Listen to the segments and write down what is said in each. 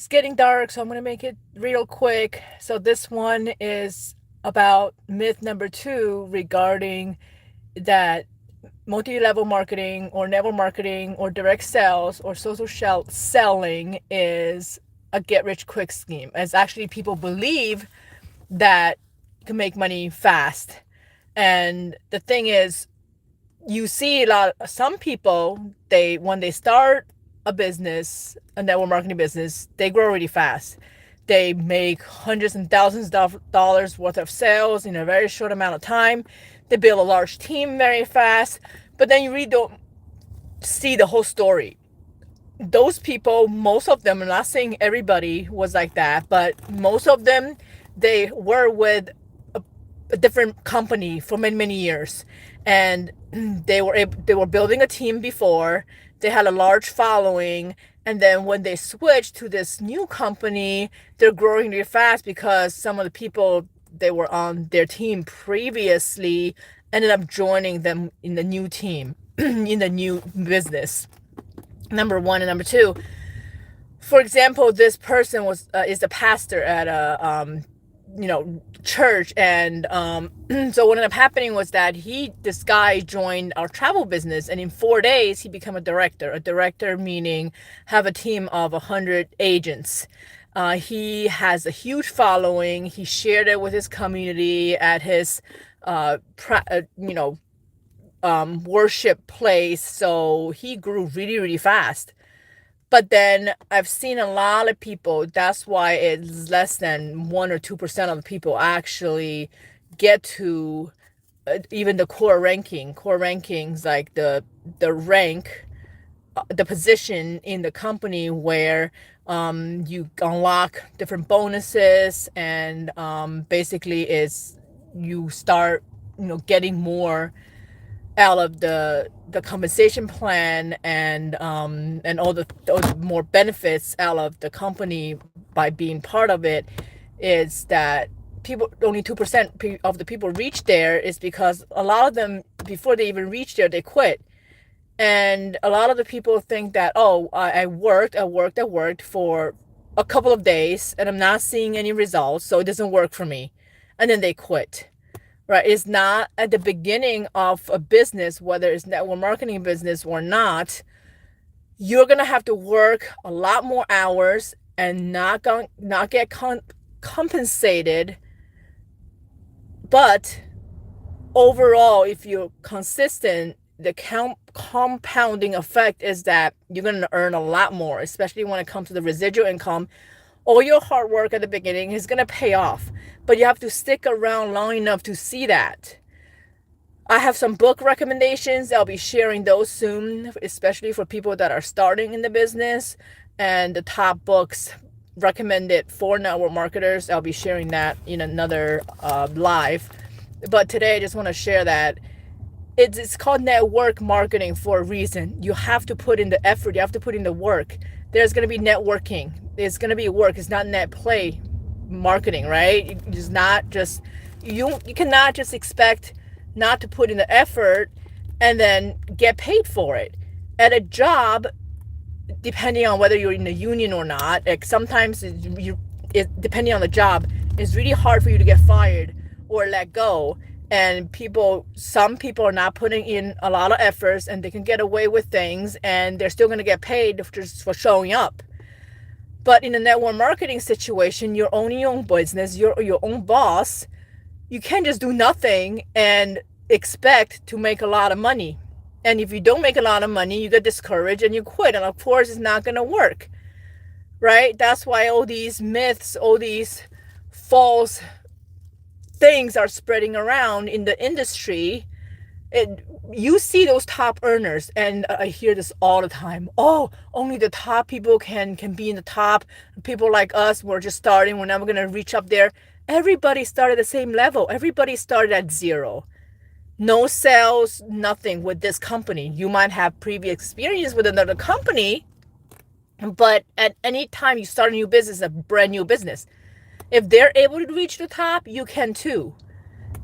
It's getting dark, so I'm going to make it real quick. So this one is about myth number 2 regarding that multi-level marketing or network marketing or direct sales or social selling is a get-rich-quick scheme. As actually people believe that you can make money fast. And the thing is, you see some people, when they start a business, a network marketing business, they grow really fast. They make hundreds and thousands of dollars worth of sales in a very short amount of time. They build a large team very fast. But then you really don't see the whole story. Those people, most of them, I'm not saying everybody was like that, but most of them, they were with a different company for many many years, and they were building a team before. They had a large following, and then when they switched to this new company, they're growing really fast because some of the people they were on their team previously ended up joining them in the new team in the new business. Number one. And number two, for example, this person is a pastor at a church, and so what ended up happening was that this guy joined our travel business, and in 4 days he became a director meaning have a team of 100 agents. He has a huge following. He shared it with his community at his worship place, so he grew really really fast. But then I've seen a lot of people, that's why it's less than 1 or 2% of the people actually get to even the core rankings, like the rank, the position in the company where you unlock different bonuses, and basically is you start getting more out of the compensation plan, and all those more benefits out of the company by being part of it. Is that people, only 2% of the people reach there, is because a lot of them, before they even reach there, they quit. And a lot of the people think that, oh, I worked for a couple of days and I'm not seeing any results, so it doesn't work for me, and then they quit. Right? It's not at the beginning of a business, whether it's network marketing business or not. You're gonna have to work a lot more hours and not get compensated. But overall, if you're consistent, the compounding effect is that you're gonna earn a lot more, especially when it comes to the residual income. All your hard work at the beginning is going to pay off, but you have to stick around long enough to see that. I have some book recommendations. I'll be sharing those soon, especially for people that are starting in the business, and the top books recommended for network marketers. I'll be sharing that in another live. But today I just want to share that it's called network marketing for a reason. You have to put in the effort. You have to put in the work. There's going to be networking. There's going to be work. It's not net play marketing, right? It's not just, you cannot just expect not to put in the effort and then get paid for it. At a job, depending on whether you're in a union or not, like sometimes depending on the job, it's really hard for you to get fired or let go. And some people are not putting in a lot of efforts, and they can get away with things, and they're still going to get paid just for showing up. But in a network marketing situation, you're owning your own business, you're your own boss. You can't just do nothing and expect to make a lot of money. And if you don't make a lot of money, you get discouraged and you quit. And of course, it's not going to work, right? That's why all these myths, all these false things are spreading around in the industry. You see those top earners, and I hear this all the time. Oh, only the top people can be in the top. People like us, we're just starting, we're never going to reach up there. Everybody started at the same level. Everybody started at zero. No sales, nothing with this company. You might have previous experience with another company, but at any time you start a new business, a brand new business, if they're able to reach the top, you can too.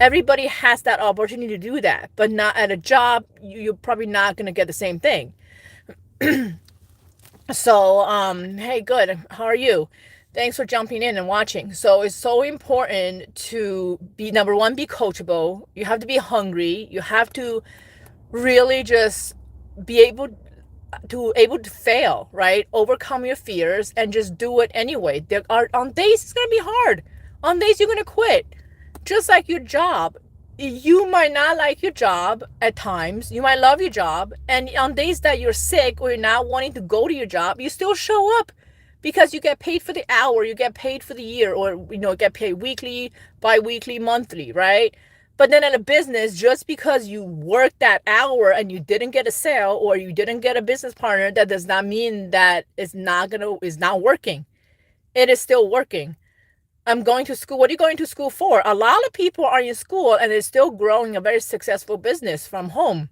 Everybody has that opportunity to do that, but not at a job. You're probably not going to get the same thing. So, hey, good. How are you? Thanks for jumping in and watching. So, it's so important to be number one, be coachable. You have to be hungry. You have to really just be able to fail, right? Overcome your fears and just do it anyway. There are on days it's gonna be hard. On days you're gonna quit. Just like your job. You might not like your job at times. You might love your job. And on days that you're sick or you're not wanting to go to your job, you still show up because you get paid for the hour, you get paid for the year, or get paid weekly, bi-weekly, monthly, right? But then in a business, just because you worked that hour and you didn't get a sale or you didn't get a business partner, that does not mean that it's not working. It is still working. I'm going to school. What are you going to school for? A lot of people are in school and they're still growing a very successful business from home,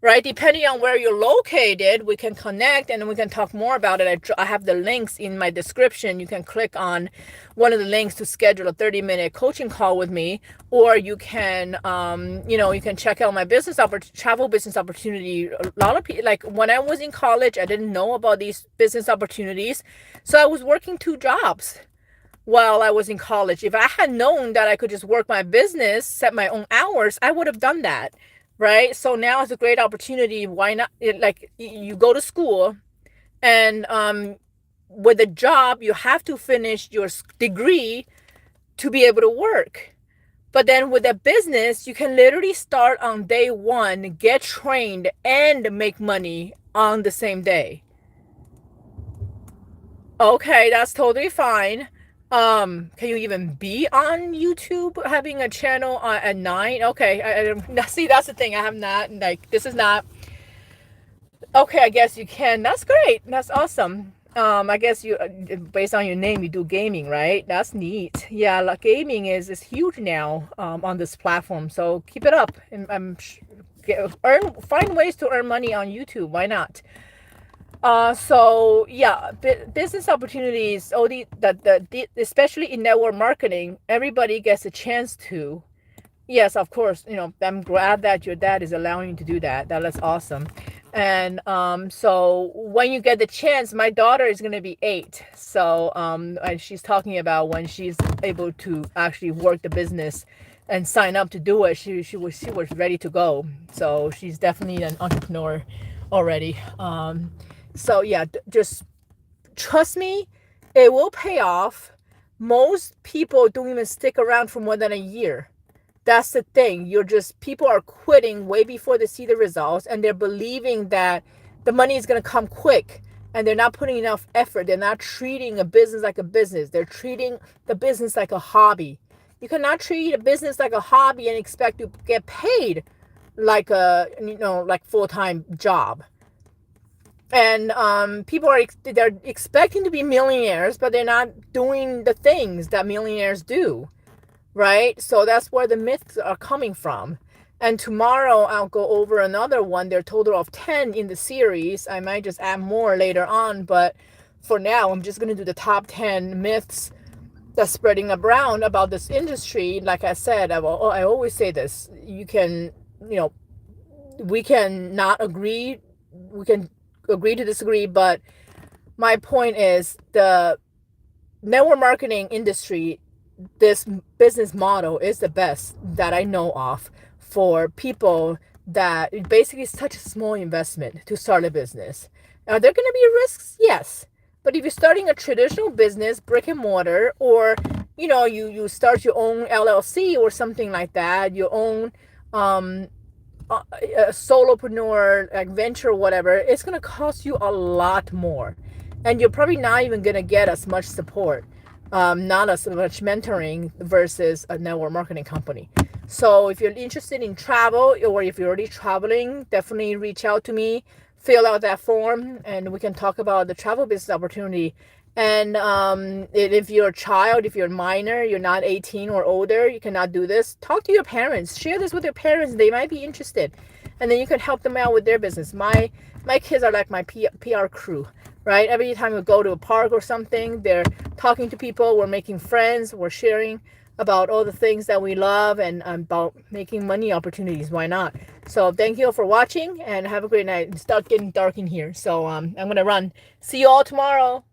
right? Depending on where you're located, we can connect and we can talk more about it. I have the links in my description. You can click on one of the links to schedule a 30-minute coaching call with me, or you can, you can check out my travel business opportunity. A lot of people, like when I was in college, I didn't know about these business opportunities, so I was working two jobs while I was in college. If I had known that I could just work my business, set my own hours, I would have done that, right? So now it's a great opportunity. Why not? Like you go to school, and with a job, you have to finish your degree to be able to work. But then with a business, you can literally start on day one, get trained, and make money on the same day. Okay, that's totally fine. Can you even be on YouTube having a channel at 9? Okay, see, that's the thing. I have not, like, this is not, okay, I guess you can. That's great. That's awesome. I guess based on your name, you do gaming, right? That's neat. Yeah, like gaming is huge now, on this platform. So keep it up. And find ways to earn money on YouTube. Why not? So yeah, business opportunities, all the especially in network marketing, everybody gets a chance to. Yes, of course, I'm glad that your dad is allowing you to do that. That's awesome. And so when you get the chance, my daughter is going to be 8. So and she's talking about when she's able to actually work the business and sign up to do it, she was ready to go. So she's definitely an entrepreneur already. So yeah, just trust me, it will pay off. Most people don't even stick around for more than a year. That's the thing. People are quitting way before they see the results, and they're believing that the money is going to come quick, and they're not putting enough effort. They're not treating a business like a business. They're treating the business like a hobby. You cannot treat a business like a hobby and expect to get paid like like full-time job. And people they're expecting to be millionaires, but they're not doing the things that millionaires do, right? So that's where the myths are coming from. And tomorrow I'll go over another one. There are a total of 10 in the series. I might just add more later on, but for now I'm just going to do the top 10 myths that's spreading around about this industry. Like I said, I always say this. We can not agree, we can agree to disagree, but my point is the network marketing industry, this business model is the best that I know of for people that basically it's such a small investment to start a business. Are there going to be risks? Yes. But if you're starting a traditional business, brick and mortar, or you start your own LLC or something like that, your own a solopreneur, like venture or whatever, it's going to cost you a lot more. And you're probably not even going to get as much support, not as much mentoring versus a network marketing company. So if you're interested in travel, or if you're already traveling, definitely reach out to me, fill out that form, and we can talk about the travel business opportunity. And if you're a child, if you're a minor, you're not 18 or older, you cannot do this, talk to your parents, share this with your parents. They might be interested, and then you can help them out with their business. My kids are like my PR crew, right? Every time we go to a park or something, they're talking to people, we're making friends, we're sharing about all the things that we love and about making money opportunities. Why not? So thank you all for watching and have a great night. It's getting dark in here, so I'm gonna run. See you all tomorrow.